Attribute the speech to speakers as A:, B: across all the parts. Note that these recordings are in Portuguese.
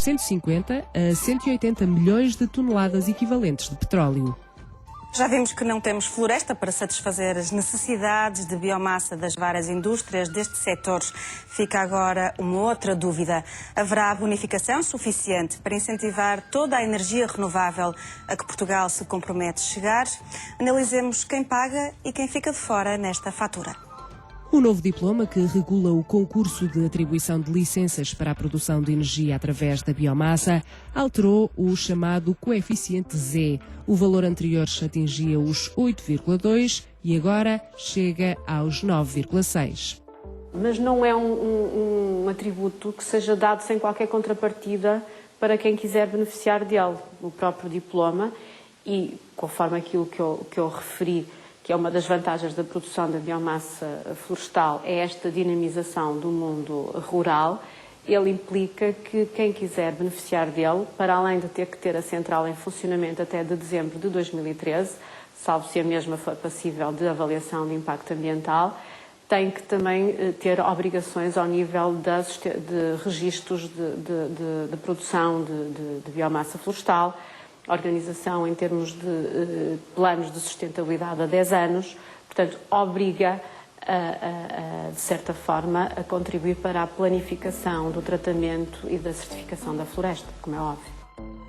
A: 150 a 180 milhões de toneladas equivalentes de petróleo.
B: Já vimos que não temos floresta para satisfazer as necessidades de biomassa das várias indústrias deste setor. Fica agora uma outra dúvida. Haverá bonificação suficiente para incentivar toda a energia renovável a que Portugal se compromete a chegar? Analisemos quem paga e quem fica de fora nesta fatura.
A: O novo diploma, que regula o concurso de atribuição de licenças para a produção de energia através da biomassa, alterou o chamado coeficiente Z. O valor anterior atingia os 8,2 e agora chega aos 9,6.
C: Mas não é um atributo que seja dado sem qualquer contrapartida para quem quiser beneficiar dele. O próprio diploma, e conforme aquilo que eu referi, que é uma das vantagens da produção da biomassa florestal, é esta dinamização do mundo rural. Ele implica que quem quiser beneficiar dele, para além de ter que ter a central em funcionamento até de dezembro de 2013, salvo se a mesma for passível de avaliação de impacto ambiental, tem que também ter obrigações ao nível de registros de produção de biomassa florestal, organização em termos de planos de sustentabilidade a 10 anos, portanto, obriga, de certa forma, a contribuir para a planificação do tratamento e da certificação da floresta, como é óbvio.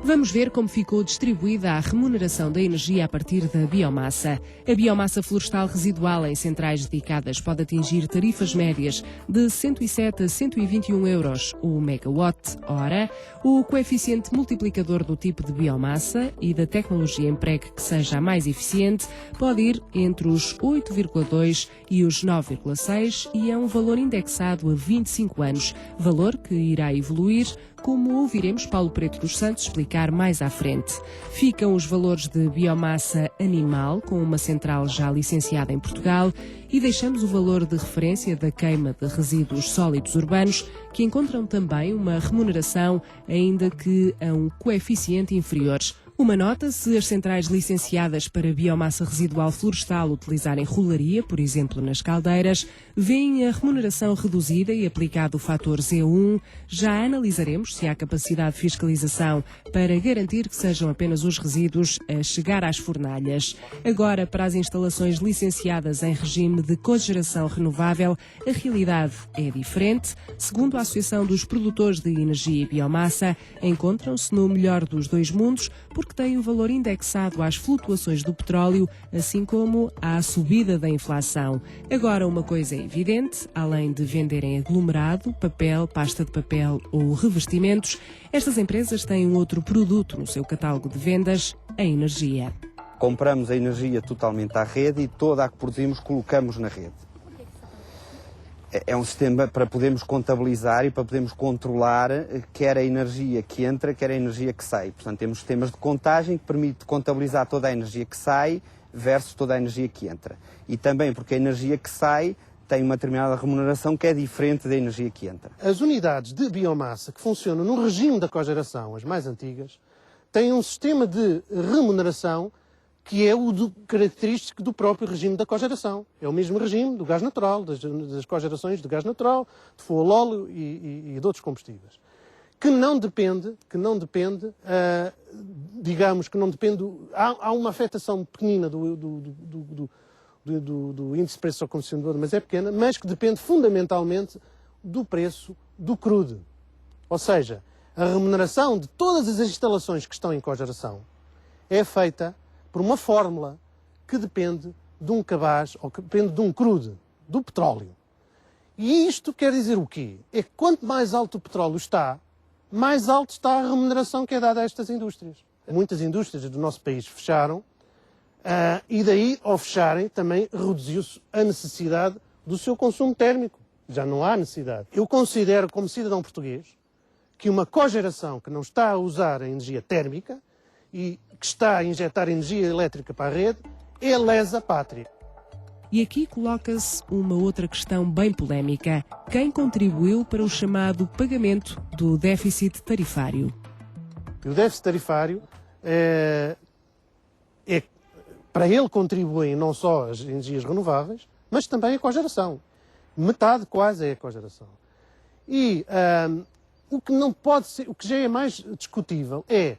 A: Vamos ver como ficou distribuída a remuneração da energia a partir da biomassa. A biomassa florestal residual em centrais dedicadas pode atingir tarifas médias de 107 a 121 euros o megawatt-hora. O coeficiente multiplicador do tipo de biomassa e da tecnologia empregue que seja a mais eficiente pode ir entre os 8,2 e os 9,6 e é um valor indexado a 25 anos, valor que irá evoluir, como ouviremos Paulo Preto dos Santos explicar mais à frente. Ficam os valores de biomassa animal, com uma central já licenciada em Portugal, e deixamos o valor de referência da queima de resíduos sólidos urbanos, que encontram também uma remuneração, ainda que a um coeficiente inferior. Uma nota: se as centrais licenciadas para biomassa residual florestal utilizarem rolaria, por exemplo nas caldeiras, veem a remuneração reduzida e aplicado o fator Z1. Já analisaremos se há capacidade de fiscalização para garantir que sejam apenas os resíduos a chegar às fornalhas. Agora, para as instalações licenciadas em regime de cogeração renovável, a realidade é diferente. Segundo a Associação dos Produtores de Energia e Biomassa, encontram-se no melhor dos dois mundos, porque têm o valor indexado às flutuações do petróleo, assim como à subida da inflação. Agora, uma coisa é evidente: além de venderem aglomerado, papel, pasta de papel ou revestimentos, estas empresas têm um outro produto no seu catálogo de vendas: a energia.
D: Compramos a energia totalmente à rede e toda a que produzimos colocamos na rede. É um sistema para podermos contabilizar e para podermos controlar quer a energia que entra, quer a energia que sai. Portanto, temos sistemas de contagem que permite contabilizar toda a energia que sai versus toda a energia que entra. E também porque a energia que sai tem uma determinada remuneração que é diferente da energia que entra.
E: As unidades de biomassa que funcionam no regime da cogeração, as mais antigas, têm um sistema de remuneração que é o característico do próprio regime da cogeração. É o mesmo regime do gás natural, das cogerações de gás natural, de fogo a óleo e de outros combustíveis. Há uma afetação pequenina do índice de preço ao consumidor, mas é pequena, mas que depende fundamentalmente do preço do crudo. Ou seja, a remuneração de todas as instalações que estão em cogeração é feita por uma fórmula que depende de um cabaz, ou que depende de um crudo, do petróleo. E isto quer dizer o quê? É que quanto mais alto o petróleo está, mais alto está a remuneração que é dada a estas indústrias. Muitas indústrias do nosso país fecharam, e daí, ao fecharem, também reduziu-se a necessidade do seu consumo térmico. Já não há necessidade. Eu considero, como cidadão português, que uma cogeração que não está a usar a energia térmica e que está a injetar energia elétrica para a rede é lesa pátria.
A: E aqui coloca-se uma outra questão bem polémica: quem contribuiu para o chamado pagamento do déficit tarifário?
E: O déficit tarifário para ele contribuem não só as energias renováveis, mas também a cogeração. Metade quase é a cogeração. E O que não pode ser, o que já é mais discutível é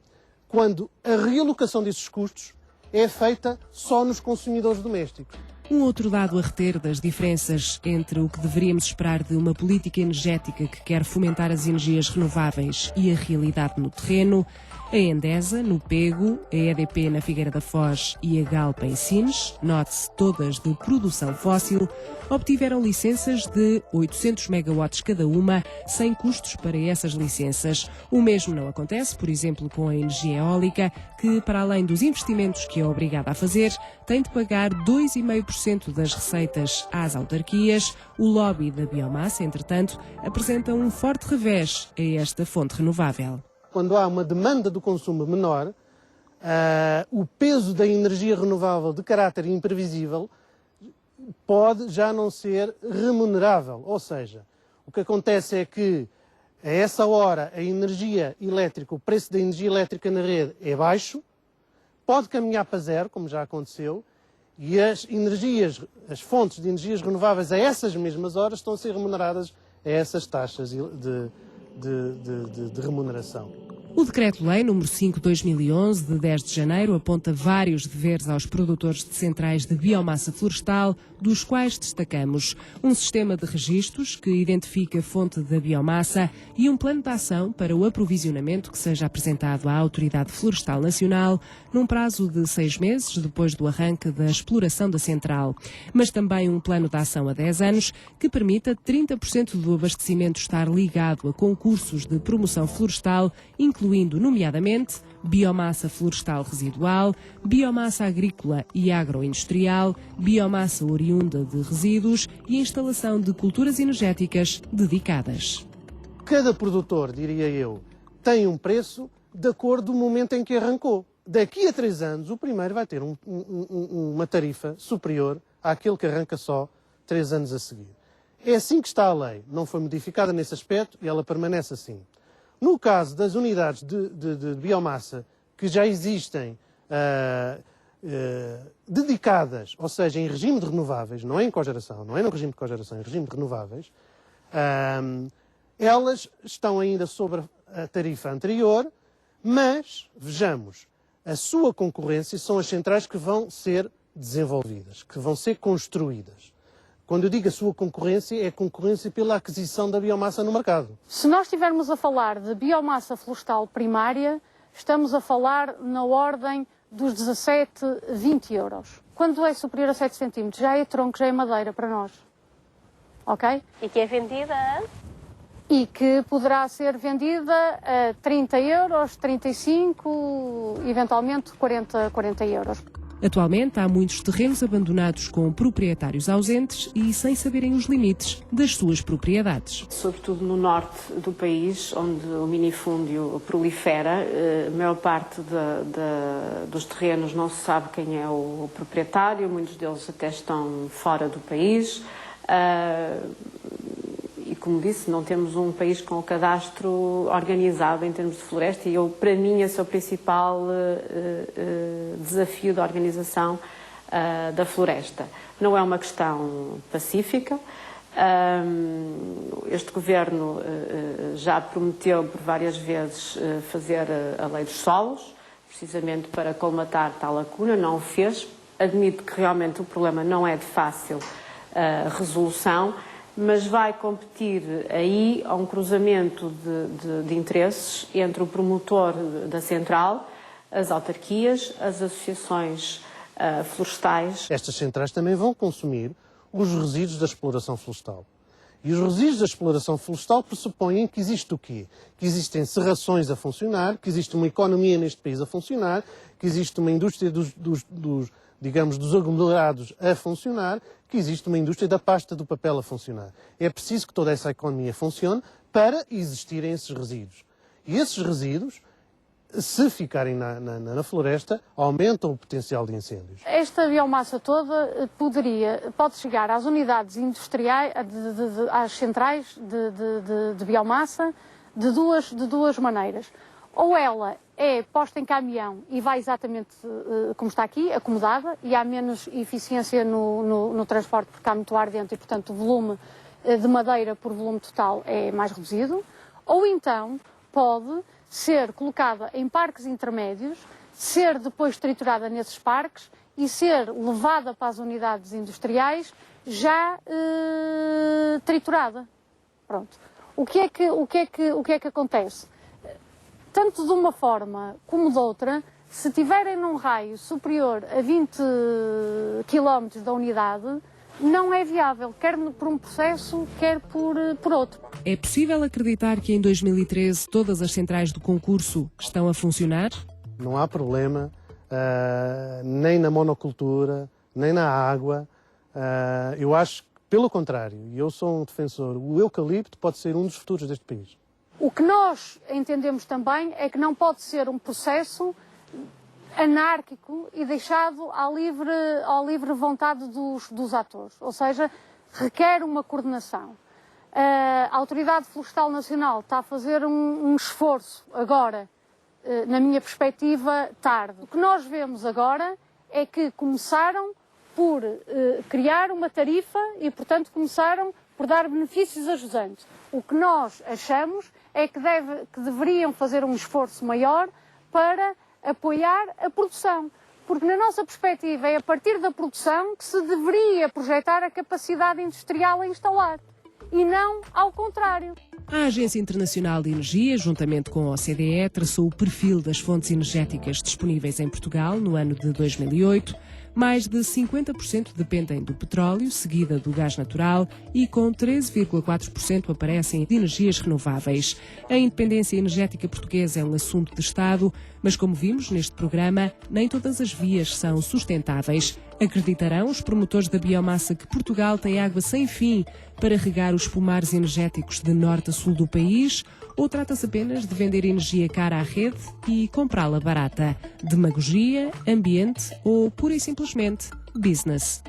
E: quando a realocação desses custos é feita só nos consumidores domésticos.
A: Um outro dado a reter das diferenças entre o que deveríamos esperar de uma política energética que quer fomentar as energias renováveis e a realidade no terreno, a Endesa, no Pego, a EDP na Figueira da Foz e a Galp em Sines, note-se todas de produção fóssil, obtiveram licenças de 800 megawatts cada uma, sem custos para essas licenças. O mesmo não acontece, por exemplo, com a energia eólica, que, para além dos investimentos que é obrigada a fazer, tem de pagar 2,5% das receitas às autarquias. O lobby da biomassa, entretanto, apresenta um forte revés a esta fonte renovável.
E: Quando há uma demanda do consumo menor, o peso da energia renovável de caráter imprevisível pode já não ser remunerável. Ou seja, o que acontece é que, a essa hora, a energia elétrica, o preço da energia elétrica na rede é baixo, pode caminhar para zero, como já aconteceu, e as fontes de energias renováveis a essas mesmas horas estão a ser remuneradas a essas taxas de remuneração.
A: O Decreto-Lei número 5/2011, de 10 de janeiro, aponta vários deveres aos produtores de centrais de biomassa florestal, dos quais destacamos um sistema de registros que identifica a fonte da biomassa e um plano de ação para o aprovisionamento que seja apresentado à Autoridade Florestal Nacional num prazo de 6 meses depois do arranque da exploração da central. Mas também um plano de ação a 10 anos que permita 30% do abastecimento estar ligado a concursos de promoção florestal, incluindo, nomeadamente, biomassa florestal residual, biomassa agrícola e agroindustrial, biomassa oriunda de resíduos e instalação de culturas energéticas dedicadas.
E: Cada produtor, diria eu, tem um preço de acordo com o momento em que arrancou. Daqui a 3 anos, o primeiro vai ter uma tarifa superior àquele que arranca só 3 anos a seguir. É assim que está a lei. Não foi modificada nesse aspecto e ela permanece assim. No caso das unidades de biomassa que já existem dedicadas, ou seja, em regime de renováveis, não é em cogeração, não é no regime de cogeração, é em regime de renováveis, elas estão ainda sobre a tarifa anterior, mas, vejamos, a sua concorrência são as centrais que vão ser desenvolvidas, que vão ser construídas. Quando eu digo a sua concorrência, é a concorrência pela aquisição da biomassa no mercado.
F: Se nós estivermos a falar de biomassa florestal primária, estamos a falar na ordem dos 17, 20 euros. Quando é superior a 7 centímetros, já é tronco, já é madeira para nós. Ok?
G: E que é vendida a?
F: E que poderá ser vendida a 30 euros, 35, eventualmente 40 euros.
A: Atualmente, há muitos terrenos abandonados com proprietários ausentes e sem saberem os limites das suas propriedades.
C: Sobretudo no norte do país, onde o minifúndio prolifera, a maior parte dos terrenos não se sabe quem é o proprietário, muitos deles até estão fora do país. E, como disse, não temos um país com o cadastro organizado em termos de floresta e para mim esse é o principal desafio da organização da floresta. Não é uma questão pacífica. Este governo já prometeu por várias vezes fazer a lei dos solos, precisamente para colmatar tal lacuna, não o fez. Admito que realmente o problema não é de fácil resolução, mas vai competir aí a um cruzamento de interesses entre o promotor da central, as autarquias, as associações florestais.
E: Estas centrais também vão consumir os resíduos da exploração florestal. E os resíduos da exploração florestal pressupõem que existe o quê? Que existem serrações a funcionar, que existe uma economia neste país a funcionar, que existe uma indústria dos aglomerados a funcionar, que existe uma indústria da pasta do papel a funcionar. É preciso que toda essa economia funcione para existirem esses resíduos. E esses resíduos, se ficarem na floresta, aumentam o potencial de incêndios.
F: Esta biomassa toda pode chegar às unidades industriais, às centrais de biomassa, de duas maneiras. Ou ela é posta em caminhão e vai exatamente como está aqui, acomodada, e há menos eficiência no transporte porque há muito ar dentro e, portanto, o volume de madeira por volume total é mais reduzido. Ou então pode ser colocada em parques intermédios, ser depois triturada nesses parques e ser levada para as unidades industriais já triturada. Pronto. O que é que acontece? Tanto de uma forma como de outra, se tiverem num raio superior a 20 km da unidade, não é viável, quer por um processo, quer por outro.
A: É possível acreditar que em 2013 todas as centrais do concurso estão a funcionar?
E: Não há problema nem na monocultura, nem na água. Eu acho que, pelo contrário, e eu sou um defensor, o eucalipto pode ser um dos futuros deste país.
F: O que nós entendemos também é que não pode ser um processo anárquico e deixado à livre vontade dos atores. Ou seja, requer uma coordenação. A Autoridade Florestal Nacional está a fazer um esforço agora, na minha perspectiva, tarde. O que nós vemos agora é que começaram por criar uma tarifa e, portanto, começaram por dar benefícios ajudantes. O que nós achamos é que deveriam fazer um esforço maior para apoiar a produção. Porque, na nossa perspectiva, é a partir da produção que se deveria projetar a capacidade industrial a instalar. E não ao contrário.
A: A Agência Internacional de Energia, juntamente com a OCDE, traçou o perfil das fontes energéticas disponíveis em Portugal no ano de 2008. Mais de 50% dependem do petróleo, seguida do gás natural, e com 13,4% aparecem de energias renováveis. A independência energética portuguesa é um assunto de Estado, mas como vimos neste programa, nem todas as vias são sustentáveis. Acreditarão os promotores da biomassa que Portugal tem água sem fim para regar os pomares energéticos de norte a sul do país? Ou trata-se apenas de vender energia cara à rede e comprá-la barata? Demagogia, ambiente ou pura e simplesmente business?